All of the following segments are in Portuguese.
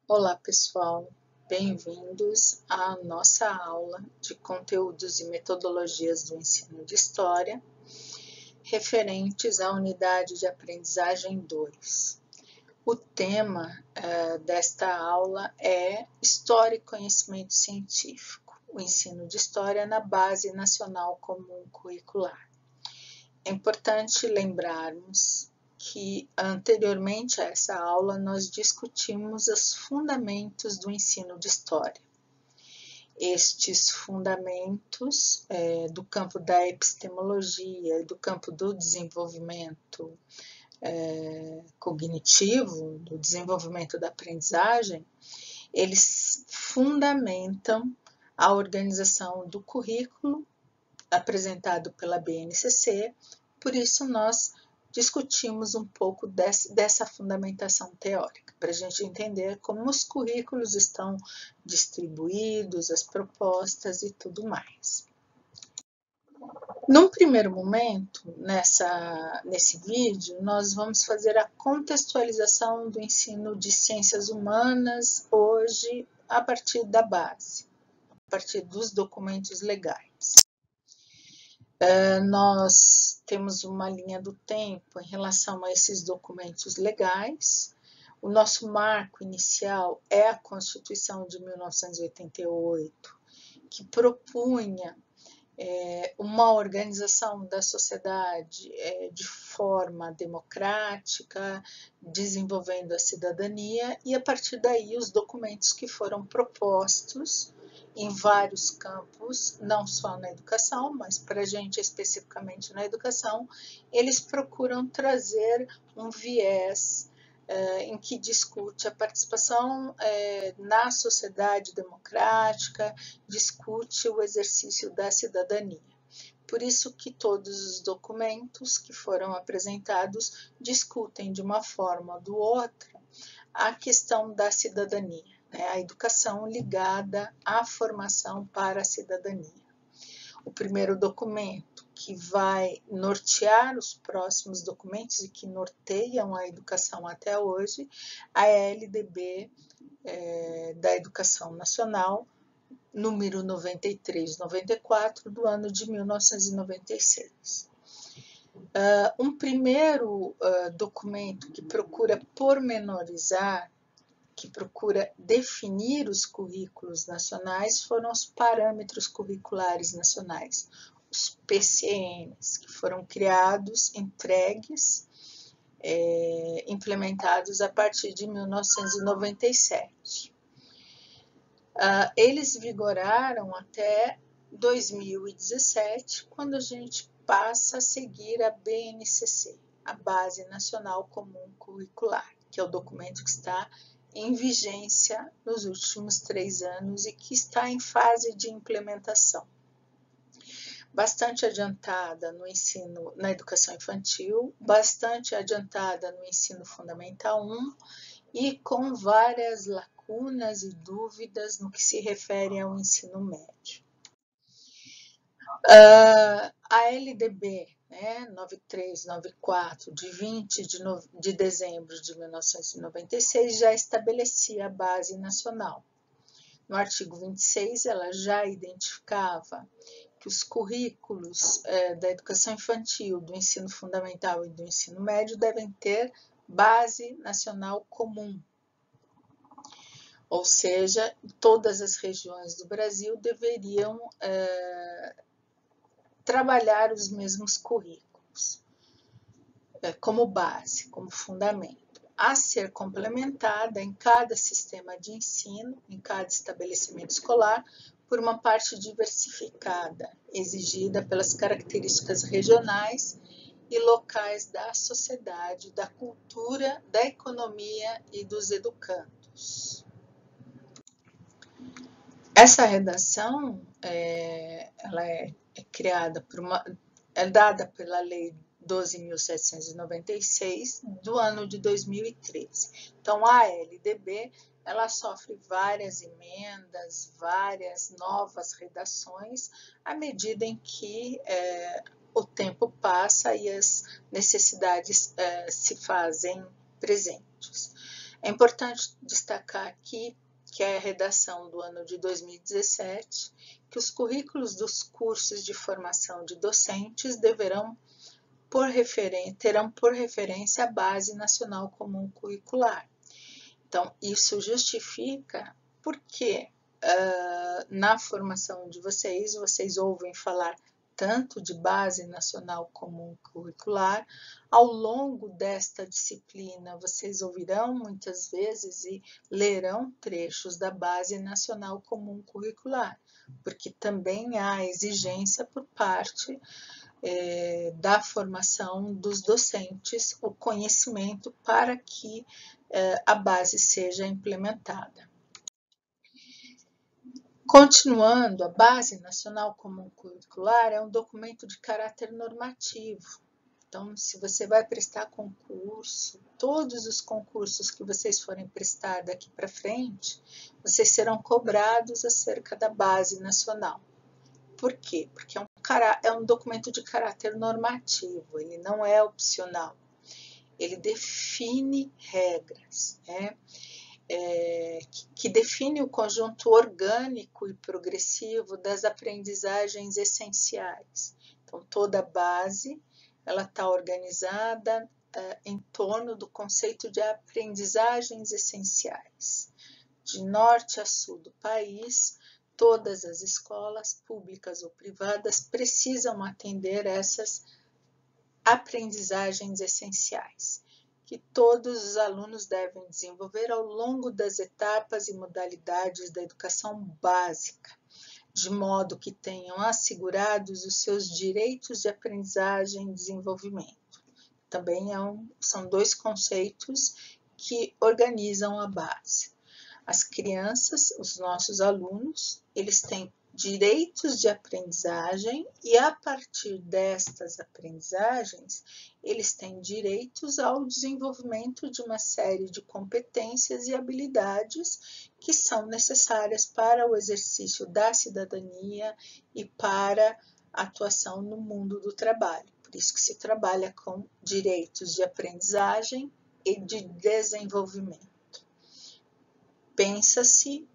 Olá, pessoal. Bem-vindos à nossa aula de conteúdos e metodologias do ensino de História, referentes à unidade de aprendizagem 2. O tema desta aula é História e Conhecimento Científico, o ensino de História na Base Nacional Comum Curricular. É importante lembrarmos que anteriormente a essa aula nós discutimos os fundamentos do ensino de História. Estes fundamentos do campo da epistemologia e do campo do desenvolvimento cognitivo, do desenvolvimento da aprendizagem, eles fundamentam a organização do currículo apresentado pela BNCC, por isso nós discutimos um pouco dessa fundamentação teórica, para a gente entender como os currículos estão distribuídos, as propostas e tudo mais. Num primeiro momento, nesse vídeo, nós vamos fazer a contextualização do ensino de ciências humanas hoje a partir da base, a partir dos documentos legais. Nós temos uma linha do tempo em relação a esses documentos legais. O nosso marco inicial é a Constituição de 1988, que propunha uma organização da sociedade de forma democrática, desenvolvendo a cidadania, e a partir daí os documentos que foram propostos em vários campos, não só na educação, mas para a gente especificamente na educação, eles procuram trazer um viés em que discute a participação na sociedade democrática, discute o exercício da cidadania. Por isso que todos os documentos que foram apresentados discutem de uma forma ou do outra a questão da cidadania, a educação ligada à formação para a cidadania. O primeiro documento que vai nortear os próximos documentos e que norteiam a educação até hoje, a LDB da Educação Nacional, número 93/94, do ano de 1996. Um primeiro documento que procura pormenorizar, que procura definir os currículos nacionais, foram os parâmetros curriculares nacionais, os PCNs, que foram criados, entregues, implementados a partir de 1997. Eles vigoraram até 2017, quando a gente passa a seguir a BNCC, a Base Nacional Comum Curricular, que é o documento que está em vigência nos últimos 3 anos e que está em fase de implementação. Bastante adiantada no ensino, na educação infantil, bastante adiantada no ensino fundamental 1 e com várias lacunas e dúvidas no que se refere ao ensino médio. A LDB 93/94, de 20 de dezembro de 1996, já estabelecia a base nacional. No artigo 26, ela já identificava que os currículos da educação infantil, do ensino fundamental e do ensino médio devem ter base nacional comum. Ou seja, todas as regiões do Brasil deveriam trabalhar os mesmos currículos como base, como fundamento, a ser complementada em cada sistema de ensino, em cada estabelecimento escolar, por uma parte diversificada, exigida pelas características regionais e locais da sociedade, da cultura, da economia e dos educandos. Essa redação ela é criada é dada pela Lei 12.796 do ano de 2013. Então, a LDB ela sofre várias emendas, várias novas redações, à medida em que o tempo passa e as necessidades se fazem presentes. É importante destacar aqui que é a redação do ano de 2017, que os currículos dos cursos de formação de docentes terão por referência a Base Nacional Comum Curricular. Então, isso justifica porque na formação de vocês ouvem falar tanto de Base Nacional Comum Curricular. Ao longo desta disciplina, vocês ouvirão muitas vezes e lerão trechos da Base Nacional Comum Curricular, porque também há exigência por parte da formação dos docentes, o conhecimento para que a base seja implementada. Continuando, a Base Nacional Comum Curricular é um documento de caráter normativo. Então, se você vai prestar concurso, todos os concursos que vocês forem prestar daqui para frente, vocês serão cobrados acerca da Base Nacional. Por quê? Porque é um documento de caráter normativo, ele não é opcional. Ele define regras, né? Que define o conjunto orgânico e progressivo das aprendizagens essenciais. Então, toda a base ela está organizada em torno do conceito de aprendizagens essenciais. De norte a sul do país, todas as escolas, públicas ou privadas, precisam atender essas aprendizagens essenciais, que todos os alunos devem desenvolver ao longo das etapas e modalidades da educação básica, de modo que tenham assegurados os seus direitos de aprendizagem e desenvolvimento. Também são dois conceitos que organizam a base. As crianças, os nossos alunos, eles têm direitos de aprendizagem e, a partir destas aprendizagens, eles têm direitos ao desenvolvimento de uma série de competências e habilidades que são necessárias para o exercício da cidadania e para a atuação no mundo do trabalho. Por isso que se trabalha com direitos de aprendizagem e de desenvolvimento. Pensa-se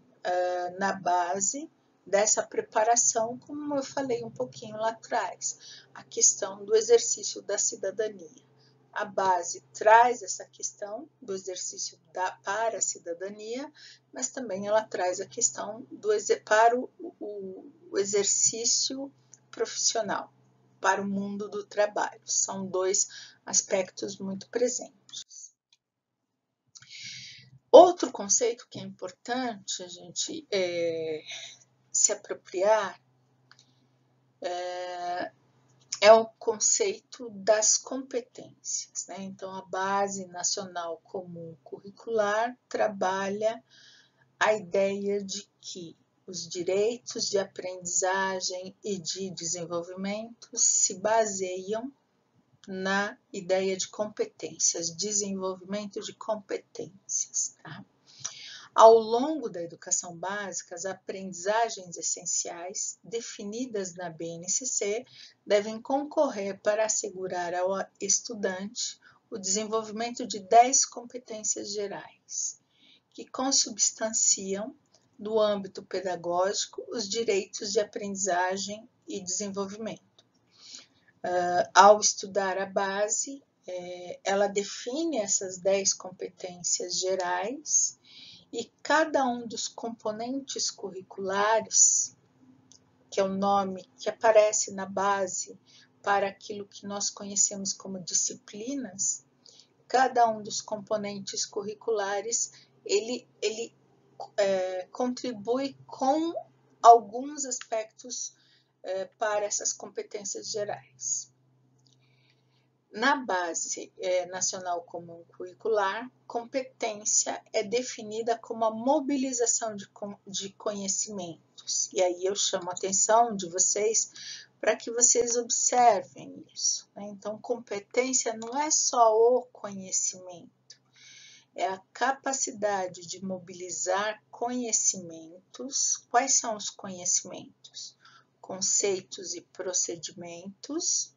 na base dessa preparação, como eu falei um pouquinho lá atrás, a questão do exercício da cidadania. A base traz essa questão do exercício para a cidadania, mas também ela traz a questão para o exercício profissional, para o mundo do trabalho. São dois aspectos muito presentes. Outro conceito que é importante a gente se apropriar é o conceito das competências, né? Então, a Base Nacional Comum Curricular trabalha a ideia de que os direitos de aprendizagem e de desenvolvimento se baseiam na ideia de competências, desenvolvimento de competências, tá? Ao longo da educação básica, as aprendizagens essenciais definidas na BNCC devem concorrer para assegurar ao estudante o desenvolvimento de 10 competências gerais, que consubstanciam, no âmbito pedagógico, os direitos de aprendizagem e desenvolvimento. Ao estudar a base, ela define essas 10 competências gerais e cada um dos componentes curriculares, que é o nome que aparece na base para aquilo que nós conhecemos como disciplinas, cada um dos componentes curriculares, ele contribui com alguns aspectos para essas competências gerais. Na Base Nacional Comum Curricular, competência é definida como a mobilização de conhecimentos. E aí eu chamo a atenção de vocês para que vocês observem isso, né? Então, competência não é só o conhecimento, é a capacidade de mobilizar conhecimentos. Quais são os conhecimentos? Conceitos e procedimentos,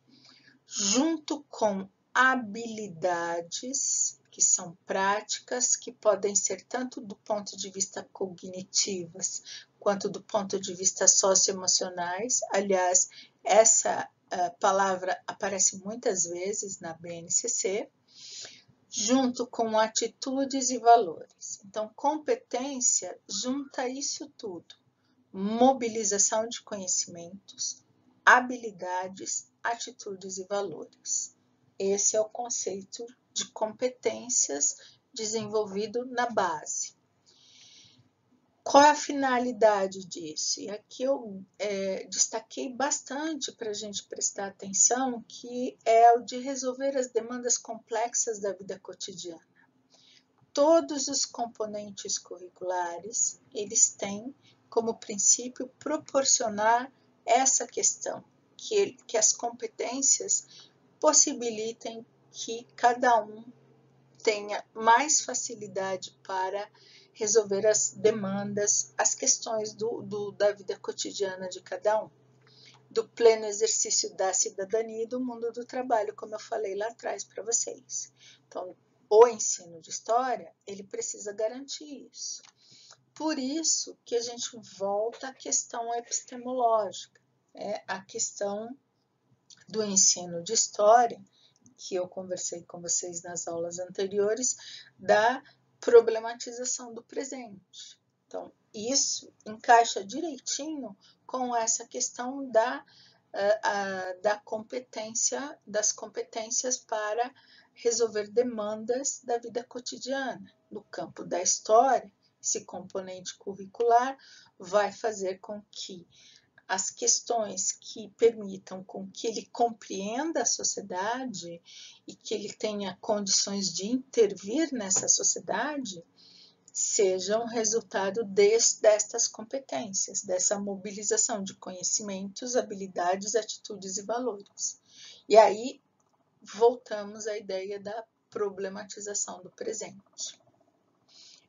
junto com habilidades que são práticas, que podem ser tanto do ponto de vista cognitivas, quanto do ponto de vista socioemocionais. Aliás, essa palavra aparece muitas vezes na BNCC, junto com atitudes e valores. Então, competência junta isso tudo: mobilização de conhecimentos, habilidades, atitudes e valores. Esse é o conceito de competências desenvolvido na base. Qual é a finalidade disso? E aqui eu destaquei bastante para a gente prestar atenção, que é o de resolver as demandas complexas da vida cotidiana. Todos os componentes curriculares, eles têm como princípio proporcionar essa questão, que as competências possibilitem que cada um tenha mais facilidade para resolver as demandas, as questões da vida cotidiana de cada um, do pleno exercício da cidadania e do mundo do trabalho, como eu falei lá atrás para vocês. Então, o ensino de história, ele precisa garantir isso. Por isso que a gente volta à questão epistemológica, a questão do ensino de história, que eu conversei com vocês nas aulas anteriores, da problematização do presente. Então, isso encaixa direitinho com essa questão da competência, das competências para resolver demandas da vida cotidiana. No campo da história, esse componente curricular vai fazer com que as questões que permitam com que ele compreenda a sociedade e que ele tenha condições de intervir nessa sociedade sejam resultado destas competências, dessa mobilização de conhecimentos, habilidades, atitudes e valores. E aí voltamos à ideia da problematização do presente.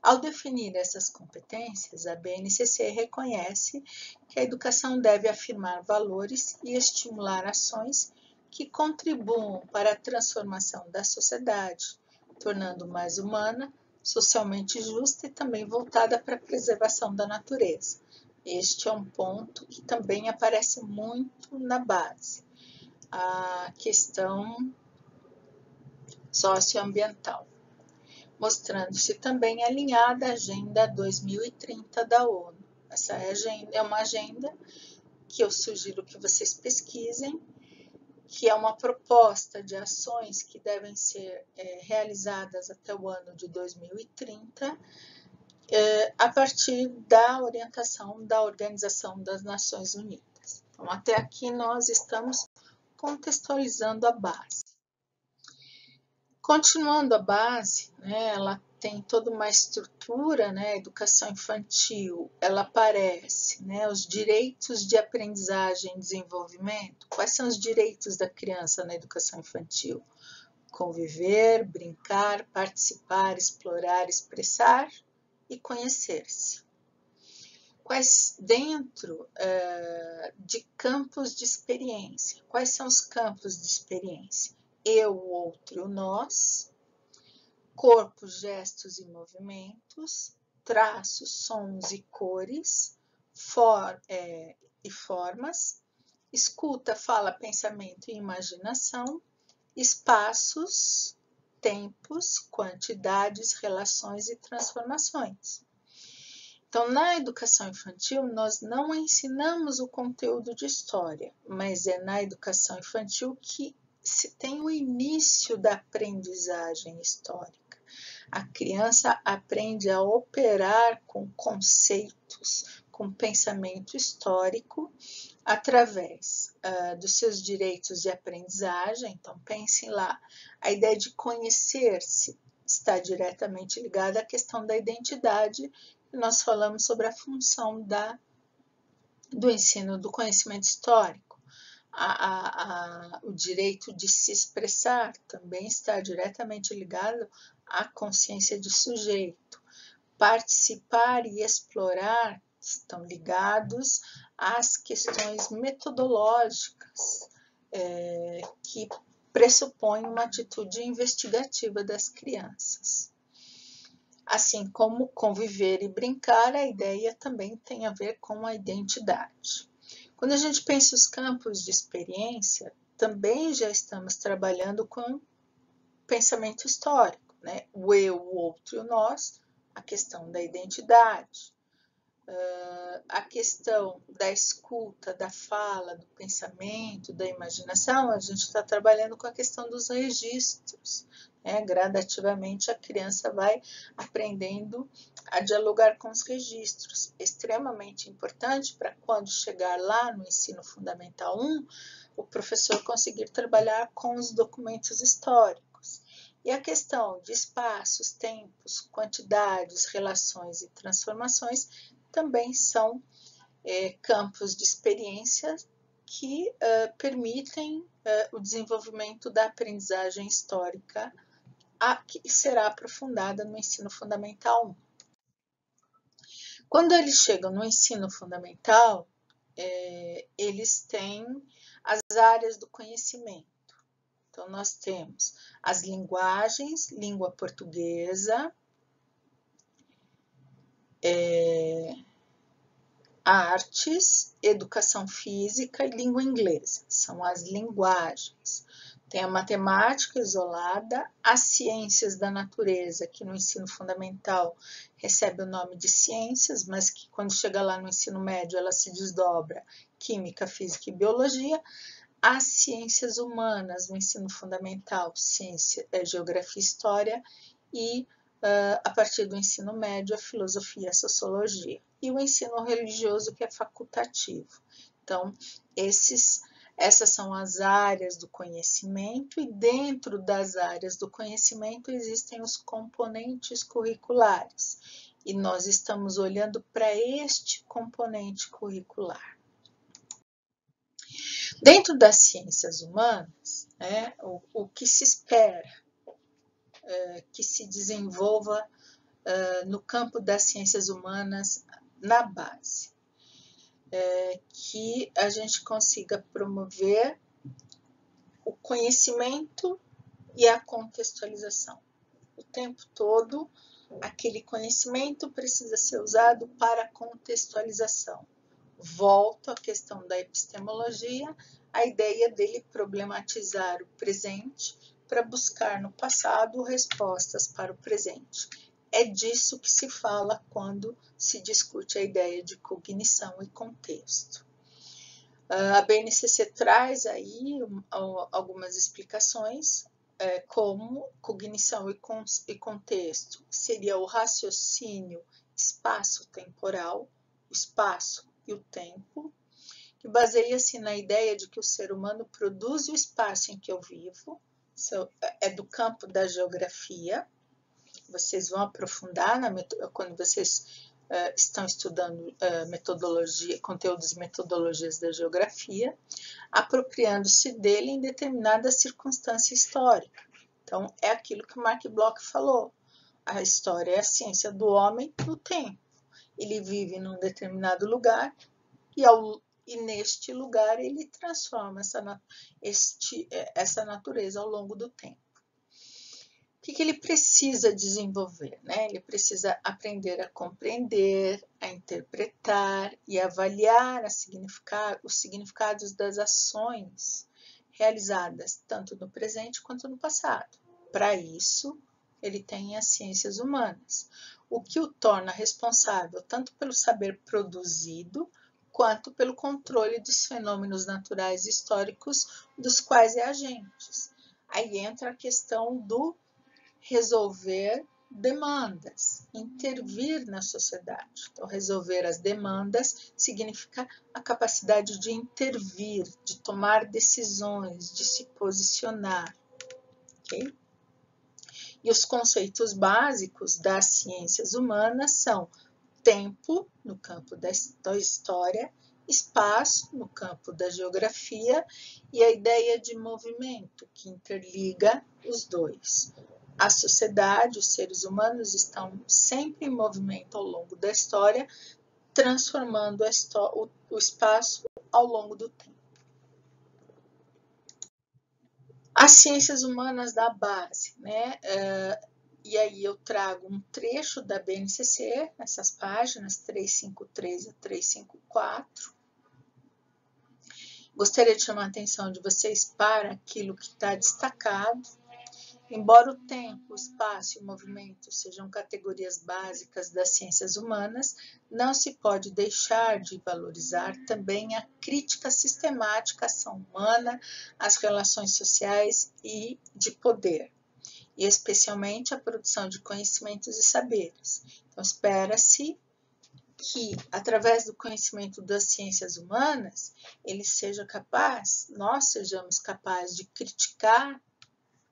Ao definir essas competências, a BNCC reconhece que a educação deve afirmar valores e estimular ações que contribuam para a transformação da sociedade, tornando mais humana, socialmente justa e também voltada para a preservação da natureza. Este é um ponto que também aparece muito na base, a questão socioambiental, mostrando-se também alinhada à Agenda 2030 da ONU. Essa é uma agenda que eu sugiro que vocês pesquisem, que é uma proposta de ações que devem ser realizadas até o ano de 2030, a partir da orientação da Organização das Nações Unidas. Então, até aqui nós estamos contextualizando a base. Continuando a base, ela tem toda uma estrutura, a educação infantil, ela aparece, os direitos de aprendizagem e desenvolvimento. Quais são os direitos da criança na educação infantil? Conviver, brincar, participar, explorar, expressar e conhecer-se. Quais dentro de campos de experiência? Quais são os campos de experiência? Eu, o outro e o nós, corpo, gestos e movimentos, traços, sons e cores, e formas, escuta, fala, pensamento e imaginação, espaços, tempos, quantidades, relações e transformações. Então, na educação infantil, nós não ensinamos o conteúdo de história, mas é na educação infantil que se tem o início da aprendizagem histórica. A criança aprende a operar com conceitos, com pensamento histórico, através dos seus direitos de aprendizagem. Então, pensem lá, a ideia de conhecer-se está diretamente ligada à questão da identidade. Nós falamos sobre a função do ensino do conhecimento histórico. O direito de se expressar também está diretamente ligado à consciência de sujeito. Participar e explorar estão ligados às questões metodológicas que pressupõe uma atitude investigativa das crianças. Assim como conviver e brincar, a ideia também tem a ver com a identidade. Quando a gente pensa os campos de experiência, também já estamos trabalhando com pensamento histórico, né? O eu, o outro e o nós, a questão da identidade, a questão da escuta, da fala, do pensamento, da imaginação, a gente está trabalhando com a questão dos registros. Gradativamente a criança vai aprendendo a dialogar com os registros. Extremamente importante para quando chegar lá no ensino fundamental 1, o professor conseguir trabalhar com os documentos históricos. E a questão de espaços, tempos, quantidades, relações e transformações também são campos de experiência que permitem o desenvolvimento da aprendizagem histórica que será aprofundada no ensino fundamental 1. Quando eles chegam no ensino fundamental, eles têm as áreas do conhecimento. Então, nós temos as linguagens, língua portuguesa, artes, educação física e língua inglesa. São as linguagens. Tem a matemática isolada, as ciências da natureza, que no ensino fundamental recebe o nome de ciências, mas que quando chega lá no ensino médio ela se desdobra, química, física e biologia. As ciências humanas no ensino fundamental, ciência, geografia e história, e a partir do ensino médio, a filosofia e a sociologia. E o ensino religioso, que é facultativo. Então, essas são as áreas do conhecimento, e dentro das áreas do conhecimento existem os componentes curriculares. E nós estamos olhando para este componente curricular. Dentro das ciências humanas, o que se espera que se desenvolva no campo das ciências humanas na base, que a gente consiga promover o conhecimento e a contextualização. O tempo todo, aquele conhecimento precisa ser usado para contextualização. Volto à questão da epistemologia, a ideia dele problematizar o presente para buscar no passado respostas para o presente. É disso que se fala quando se discute a ideia de cognição e contexto. A BNCC traz aí algumas explicações, como cognição e contexto seria o raciocínio espaço-temporal, o espaço e o tempo, que baseia-se na ideia de que o ser humano produz o espaço em que eu vivo, é do campo da geografia. Vocês vão aprofundar quando vocês estão estudando metodologia, conteúdos e metodologias da geografia, apropriando-se dele em determinada circunstância histórica. Então, é aquilo que o Mark Bloch falou. A história é a ciência do homem no tempo. Ele vive num determinado lugar e neste lugar ele transforma essa natureza ao longo do tempo. O que ele precisa desenvolver? Ele precisa aprender a compreender, a interpretar e avaliar os significados das ações realizadas tanto no presente quanto no passado. Para isso, ele tem as ciências humanas, o que o torna responsável tanto pelo saber produzido quanto pelo controle dos fenômenos naturais e históricos dos quais é agente. Aí entra a questão do resolver demandas, intervir na sociedade. Então, resolver as demandas significa a capacidade de intervir, de tomar decisões, de se posicionar. Okay? E os conceitos básicos das ciências humanas são tempo, no campo da história, espaço, no campo da geografia, e a ideia de movimento, que interliga os dois. A sociedade, os seres humanos estão sempre em movimento ao longo da história, transformando o espaço ao longo do tempo. As ciências humanas da base, né? E aí eu trago um trecho da BNCC, nessas páginas 353 a 354. Gostaria de chamar a atenção de vocês para aquilo que está destacado. Embora o tempo, o espaço e o movimento sejam categorias básicas das ciências humanas, não se pode deixar de valorizar também a crítica sistemática à ação humana, às relações sociais e de poder, e especialmente a produção de conhecimentos e saberes. Então, espera-se que, através do conhecimento das ciências humanas, nós sejamos capazes de criticar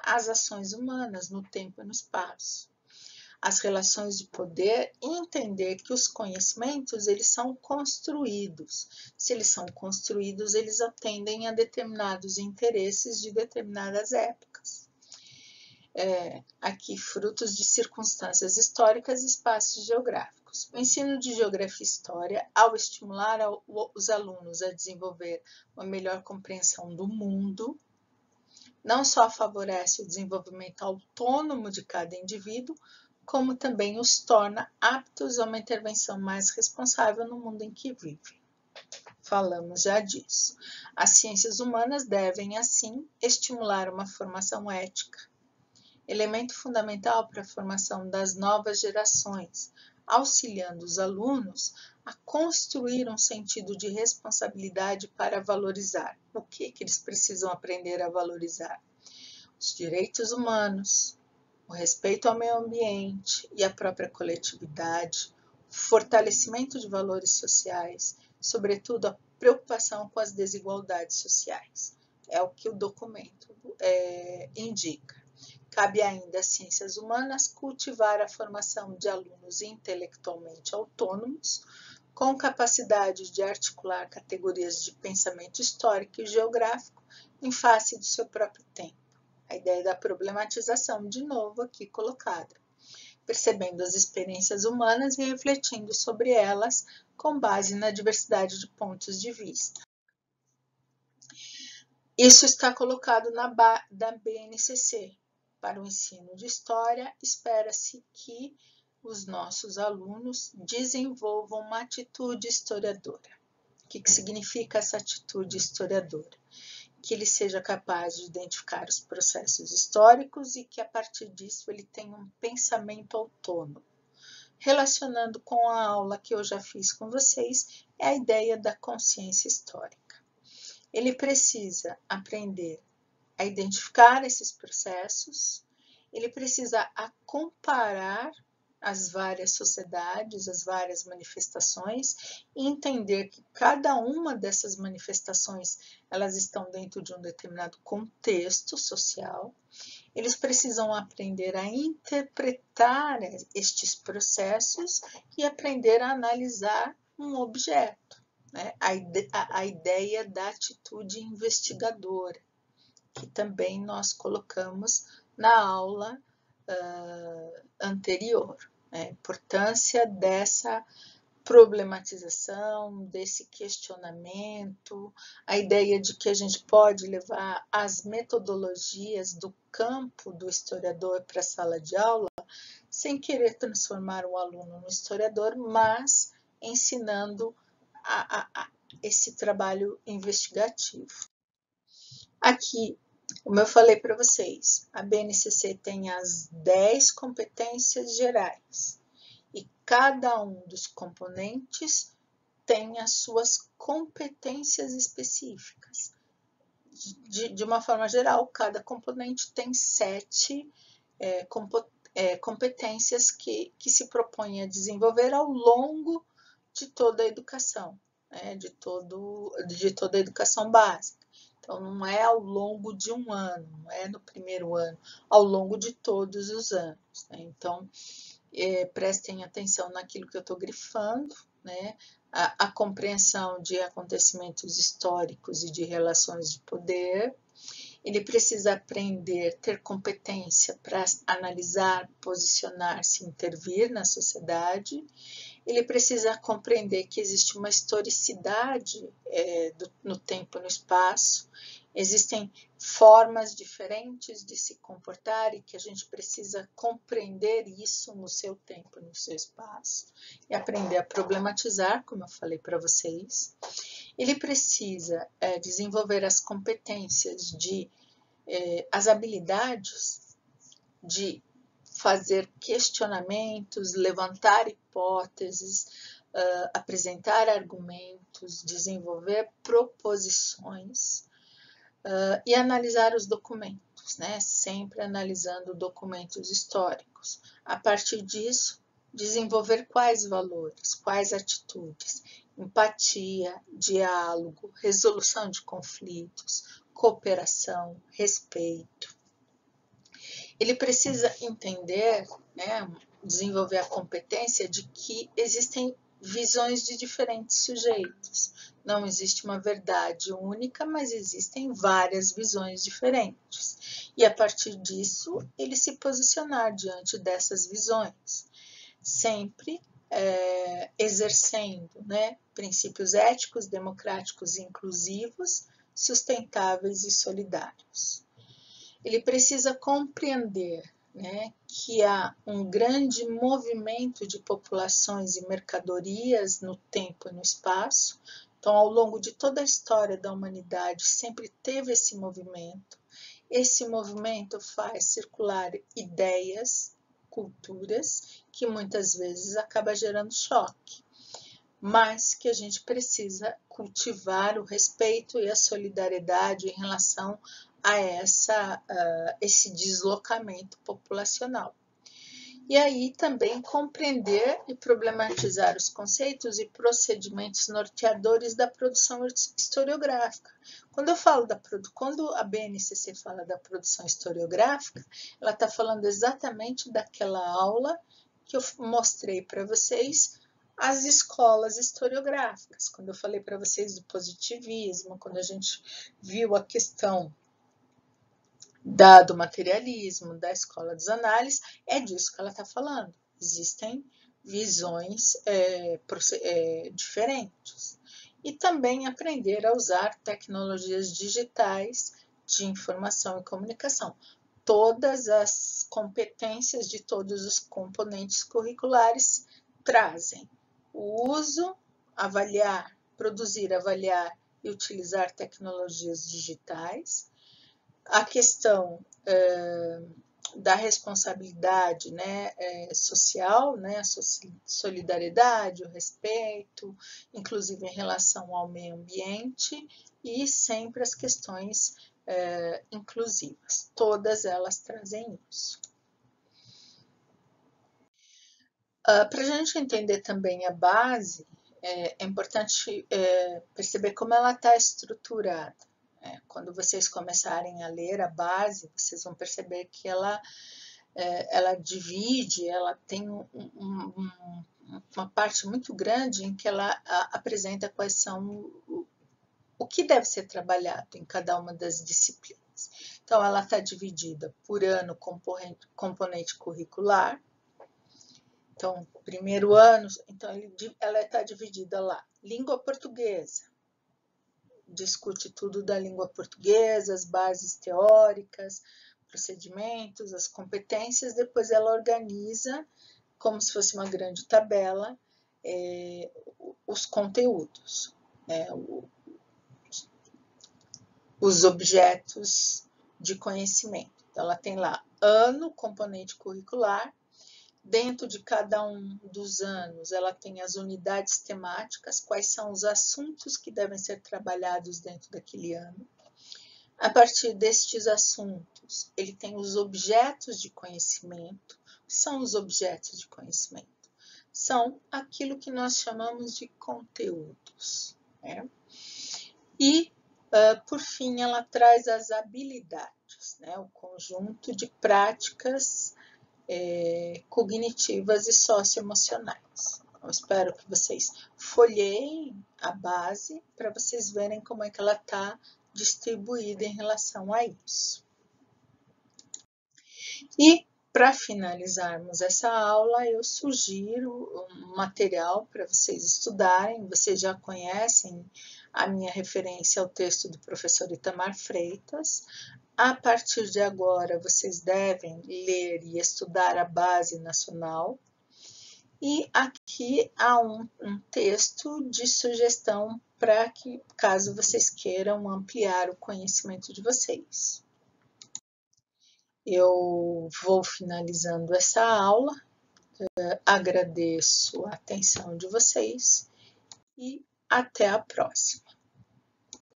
as ações humanas no tempo e no espaço, as relações de poder e entender que os conhecimentos eles são construídos. Se eles são construídos, eles atendem a determinados interesses de determinadas épocas. Aqui, frutos de circunstâncias históricas e espaços geográficos. O ensino de geografia e história, ao estimular os alunos a desenvolver uma melhor compreensão do mundo, não só favorece o desenvolvimento autônomo de cada indivíduo, como também os torna aptos a uma intervenção mais responsável no mundo em que vivem. Falamos já disso. As ciências humanas devem, assim, estimular uma formação ética, elemento fundamental para a formação das novas gerações, auxiliando os alunos a construir um sentido de responsabilidade para valorizar. O que eles precisam aprender a valorizar? Os direitos humanos, o respeito ao meio ambiente e à própria coletividade, o fortalecimento de valores sociais, sobretudo a preocupação com as desigualdades sociais. É o que o documento indica. Cabe ainda às ciências humanas cultivar a formação de alunos intelectualmente autônomos, com capacidade de articular categorias de pensamento histórico e geográfico em face do seu próprio tempo. A ideia da problematização, de novo, aqui colocada, percebendo as experiências humanas e refletindo sobre elas com base na diversidade de pontos de vista. Isso está colocado da BNCC. Para o ensino de história, espera-se que os nossos alunos desenvolvam uma atitude historiadora. O que significa essa atitude historiadora? Que ele seja capaz de identificar os processos históricos e que, a partir disso, ele tenha um pensamento autônomo. Relacionando com a aula que eu já fiz com vocês, é a ideia da consciência histórica. Ele precisa aprender a identificar esses processos, ele precisa comparar as várias sociedades, as várias manifestações e entender que cada uma dessas manifestações elas estão dentro de um determinado contexto social. Eles precisam aprender a interpretar estes processos e aprender a analisar um objeto, né? A ideia da atitude investigadora, que também nós colocamos na aula anterior. A importância dessa problematização, desse questionamento, a ideia de que a gente pode levar as metodologias do campo do historiador para a sala de aula, sem querer transformar o aluno no historiador, mas ensinando esse trabalho investigativo. Aqui, como eu falei para vocês, a BNCC tem as 10 competências gerais e cada um dos componentes tem as suas competências específicas. De uma forma geral, cada componente tem 7 competências que se propõe a desenvolver ao longo de toda a educação, né, de toda a educação básica. Então, não é ao longo de um ano, não é no primeiro ano, ao longo de todos os anos, né? Então, prestem atenção naquilo que eu estou grifando, né? A compreensão de acontecimentos históricos e de relações de poder. Ele precisa aprender, ter competência para analisar, posicionar-se, intervir na sociedade. Ele precisa compreender que existe uma historicidade no tempo e no espaço Existem formas diferentes de se comportar e que a gente precisa compreender isso no seu tempo, no seu espaço, e aprender a problematizar, como eu falei para vocês. Ele precisa desenvolver as competências as habilidades de fazer questionamentos, levantar hipóteses, apresentar argumentos, desenvolver proposições e analisar os documentos, né? Sempre analisando documentos históricos. A partir disso, desenvolver quais valores, quais atitudes, empatia, diálogo, resolução de conflitos, cooperação, respeito. Ele precisa entender, né, desenvolver a competência de que existem visões de diferentes sujeitos. Não existe uma verdade única, mas existem várias visões diferentes. E a partir disso, ele se posicionar diante dessas visões, sempre exercendo, né, princípios éticos, democráticos e inclusivos, sustentáveis e solidários. Ele precisa compreender, né, que há um grande movimento de populações e mercadorias no tempo e no espaço. Então, ao longo de toda a história da humanidade, sempre teve esse movimento. Esse movimento faz circular ideias, culturas, que muitas vezes acaba gerando choque, mas que a gente precisa cultivar o respeito e a solidariedade em relação a esse deslocamento populacional. E aí também compreender e problematizar os conceitos e procedimentos norteadores da produção historiográfica. Quando a BNCC fala da produção historiográfica, ela está falando exatamente daquela aula que eu mostrei para vocês, as escolas historiográficas. Quando eu falei para vocês do positivismo, quando a gente viu a questão do materialismo, da escola das análises, é disso que ela está falando. Existem visões diferentes. E também aprender a usar tecnologias digitais de informação e comunicação. Todas as competências de todos os componentes curriculares trazem o uso, avaliar, produzir, avaliar e utilizar tecnologias digitais, a questão da responsabilidade, né, social, né, a solidariedade, o respeito, inclusive em relação ao meio ambiente, e sempre as questões inclusivas. Todas elas trazem isso. Para a gente entender também a base, é importante perceber como ela está estruturada. Quando vocês começarem a ler a base, vocês vão perceber que ela divide, ela tem uma parte muito grande em que ela apresenta quais são o que deve ser trabalhado em cada uma das disciplinas. Então, ela está dividida por ano, componente curricular. Então, primeiro ano, então ela está dividida lá. Língua portuguesa. Discute tudo da língua portuguesa, as bases teóricas, procedimentos, as competências, depois ela organiza, como se fosse uma grande tabela, os conteúdos, os objetos de conhecimento. Então, ela tem lá ano, componente curricular. Dentro de cada um dos anos, ela tem as unidades temáticas, quais são os assuntos que devem ser trabalhados dentro daquele ano. A partir destes assuntos, ele tem os objetos de conhecimento. O que são os objetos de conhecimento? São aquilo que nós chamamos de conteúdos, né? E, por fim, ela traz as habilidades, né? O conjunto de práticas cognitivas e socioemocionais. Então, espero que vocês folheiem a base para vocês verem como é que ela está distribuída em relação a isso. E Para finalizarmos essa aula, eu sugiro um material para vocês estudarem. Vocês já conhecem a minha referência ao texto do professor Itamar Freitas. A partir de agora, vocês devem ler e estudar a Base Nacional. E aqui há um texto de sugestão para que, caso vocês queiram ampliar o conhecimento de vocês. Eu vou finalizando essa aula, agradeço a atenção de vocês e até a próxima.